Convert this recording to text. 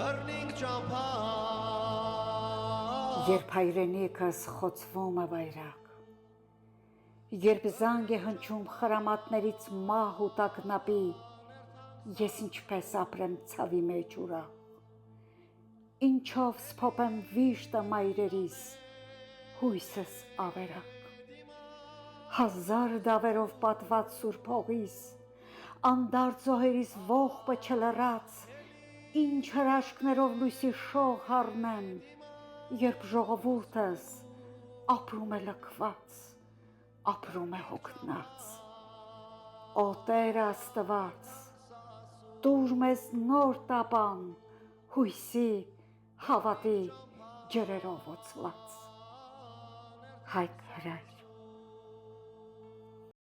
բռնինք ճամփա Երբ հայրենիքս խոցվում է վայրակ, երբ զանգ է հնչում խրամատներից մահ ու տագնապի, ես ինչպես ապրեմ ցավի մեջ ուրախ, ինչով սփոփեմ վիշտը մայրերիս, հույսս ավերակ, հազար դավերով պատված սուրբ հողիս, անդարձ զոհերիս ողբը չլռած, ինչ հրաշքներով լույսի շող հառնեմ, երբ ժողովուրդս ապրում է լքված, ապրում է հոգնած, Օ Տեր Աստված, տուր մեզ նոր տապան, հույսի, հավատի ջրերով օծված, Հայկ Հրայր